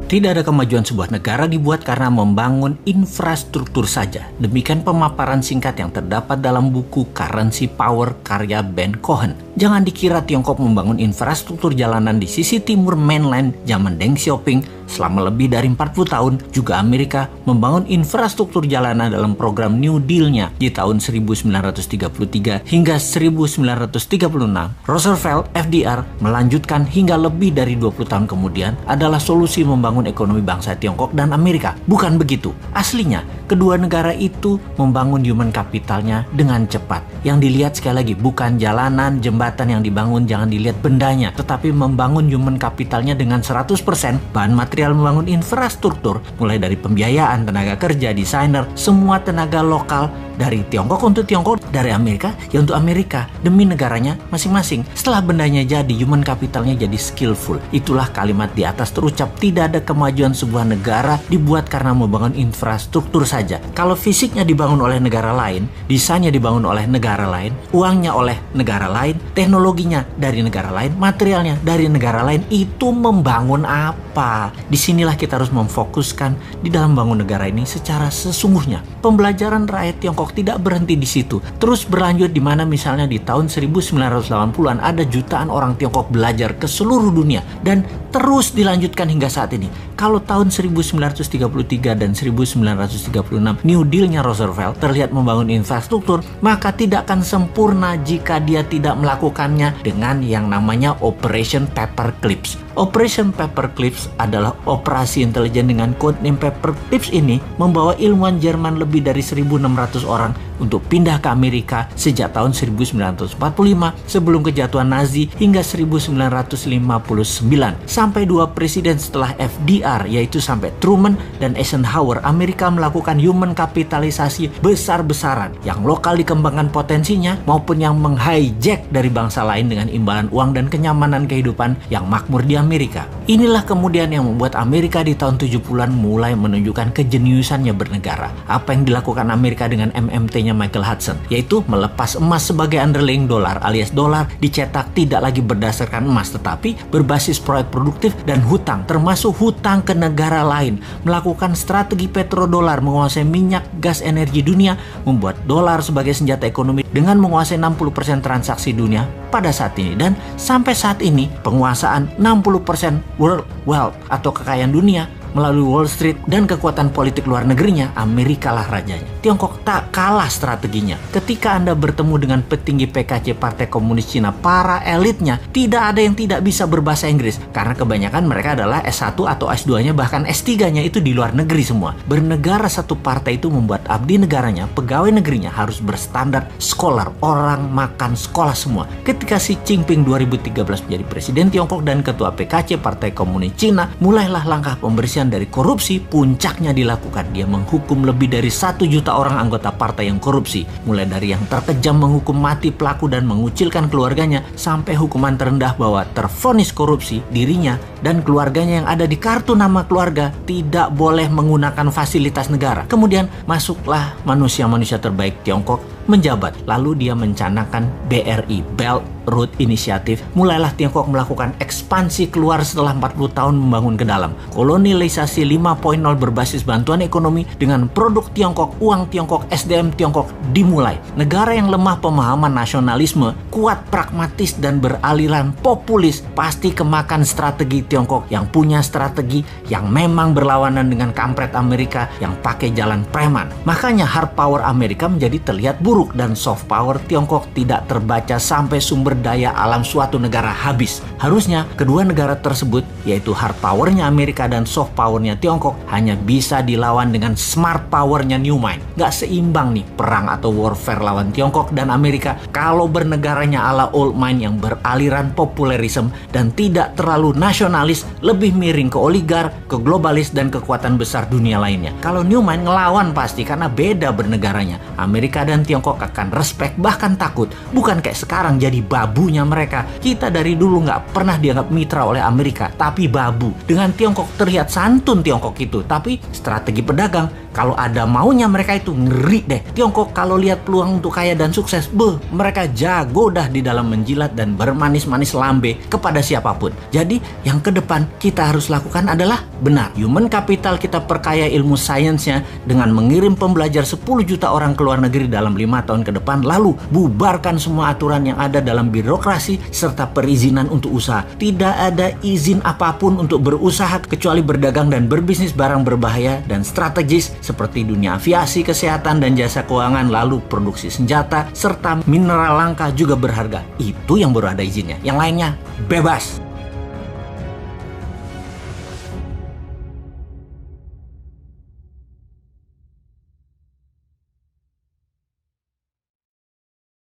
Tidak ada kemajuan sebuah negara dibuat karena membangun infrastruktur saja. Demikian pemaparan singkat yang terdapat dalam buku Currency Power karya Ben Cohen. Jangan dikira Tiongkok membangun infrastruktur jalanan di sisi timur mainland zaman Deng Xiaoping selama lebih dari 40 tahun. Juga Amerika membangun infrastruktur jalanan dalam program New Deal-nya di tahun 1933 hingga 1936. Roosevelt FDR melanjutkan hingga lebih dari 20 tahun kemudian adalah solusi membangun ekonomi bangsa Tiongkok dan Amerika. Bukan begitu. Aslinya, kedua negara itu membangun human capitalnya dengan cepat. Yang dilihat sekali lagi bukan jalanan, jembatan yang dibangun, jangan dilihat bendanya, tetapi membangun human capitalnya dengan 100%. Bahan material membangun infrastruktur, mulai dari pembiayaan, tenaga kerja, desainer, semua tenaga lokal dari Tiongkok untuk Tiongkok, dari Amerika ya untuk Amerika, demi negaranya masing-masing. Setelah bendanya jadi, human capitalnya jadi skillful. Itulah kalimat di atas terucap, tidak ada kemajuan sebuah negara dibuat karena membangun infrastruktur saja. Kalau fisiknya dibangun oleh negara lain, desainnya dibangun oleh negara lain, uangnya oleh negara lain, teknologinya dari negara lain, materialnya dari negara lain, itu membangun apa? Disinilah kita harus memfokuskan di dalam bangun negara ini secara sesungguhnya. Pembelajaran rakyat Tiongkok tidak berhenti di situ, terus berlanjut di mana misalnya di tahun 1980-an ada jutaan orang Tiongkok belajar ke seluruh dunia dan terus dilanjutkan hingga saat ini. Kalau tahun 1933 dan 1936 New Deal-nya Roosevelt terlihat membangun infrastruktur, maka tidak akan sempurna jika dia tidak melakukannya dengan yang namanya Operation Paperclips. Operation Paperclips adalah operasi intelijen dengan codename Paperclips. Ini membawa ilmuwan Jerman lebih dari 1.600 orang untuk pindah ke Amerika sejak tahun 1945 sebelum kejatuhan Nazi hingga 1959. Sampai dua presiden setelah FDR, yaitu sampai Truman dan Eisenhower, Amerika melakukan human kapitalisasi besar-besaran. Yang lokal dikembangkan potensinya maupun yang menghijack dari bangsa lain dengan imbalan uang dan kenyamanan kehidupan yang makmur di Amerika. Inilah kemudian yang membuat Amerika di tahun 70-an mulai menunjukkan kejeniusannya bernegara. Apa yang dilakukan Amerika dengan MMT-nya Michael Hudson, yaitu melepas emas sebagai underlying dolar, alias dolar dicetak tidak lagi berdasarkan emas tetapi berbasis proyek produktif dan hutang, termasuk hutang ke negara lain. Melakukan strategi petrodolar, menguasai minyak, gas, energi dunia, membuat dolar sebagai senjata ekonomi dengan menguasai 60% transaksi dunia pada saat ini. Dan sampai saat ini penguasaan 60% world wealth atau kekayaan dunia melalui Wall Street dan kekuatan politik luar negerinya, Amerika lah rajanya. Tiongkok tak kalah strateginya. Ketika Anda bertemu dengan petinggi PKC Partai Komunis Cina, para elitnya, tidak ada yang tidak bisa berbahasa Inggris. Karena kebanyakan mereka adalah S1 atau S2-nya, bahkan S3-nya itu di luar negeri semua. Bernegara satu partai itu membuat abdi negaranya, pegawai negerinya harus berstandar scholar, orang makan sekolah semua. Ketika Xi Jinping 2013 menjadi presiden Tiongkok dan ketua PKC Partai Komunis Cina, mulailah langkah pembersihan dari korupsi. Puncaknya dilakukan, dia menghukum lebih dari 1 juta orang anggota partai yang korupsi, mulai dari yang terkejam menghukum mati pelaku dan mengucilkan keluarganya, sampai hukuman terendah bahwa tervonis korupsi dirinya dan keluarganya yang ada di kartu nama keluarga tidak boleh menggunakan fasilitas negara. Kemudian masuklah manusia-manusia terbaik Tiongkok menjabat, lalu dia mencanangkan BRI, Belt Road Initiative. Mulailah Tiongkok melakukan ekspansi keluar setelah 40 tahun membangun ke dalam. Kolonialisasi 5.0 berbasis bantuan ekonomi dengan produk Tiongkok, uang Tiongkok, SDM Tiongkok dimulai. Negara yang lemah pemahaman nasionalisme, kuat pragmatis dan beraliran populis, pasti kemakan strategi Tiongkok yang punya strategi yang memang berlawanan dengan kampret Amerika yang pakai jalan preman. Makanya hard power Amerika menjadi terlihat buruk dan soft power Tiongkok tidak terbaca sampai sumber daya alam suatu negara habis. Harusnya kedua negara tersebut, yaitu hard powernya Amerika dan soft powernya Tiongkok, hanya bisa dilawan dengan smart powernya New Mind. Gak seimbang nih perang atau warfare lawan Tiongkok dan Amerika kalau bernegaranya ala old mind yang beraliran populerisme dan tidak terlalu nasionalis, lebih miring ke oligar, ke globalis dan kekuatan besar dunia lainnya. Kalau New Mind ngelawan pasti karena beda bernegaranya. Amerika dan Tiongkok akan respect, bahkan takut. Bukan kayak sekarang jadi babunya mereka. Kita dari dulu nggak pernah dianggap mitra oleh Amerika, tapi babu. Dengan Tiongkok terlihat santun Tiongkok itu, tapi strategi pedagang Kalau ada maunya mereka itu ngeri deh. Tiongkok kalau lihat peluang untuk kaya dan sukses, mereka jago dah di dalam menjilat dan bermanis-manis lambe kepada siapapun. Jadi yang ke depan kita harus lakukan adalah benar. Human capital kita perkaya ilmu sainsnya dengan mengirim pembelajar 10 juta orang ke luar negeri dalam 5 tahun ke depan. Lalu bubarkan semua aturan yang ada dalam birokrasi serta perizinan untuk usaha. Tidak ada izin apapun untuk berusaha kecuali berdagang dan berbisnis barang berbahaya dan strategis seperti dunia aviasi, kesehatan, dan jasa keuangan, lalu produksi senjata, serta mineral langka juga berharga. Itu yang baru ada izinnya. Yang lainnya bebas.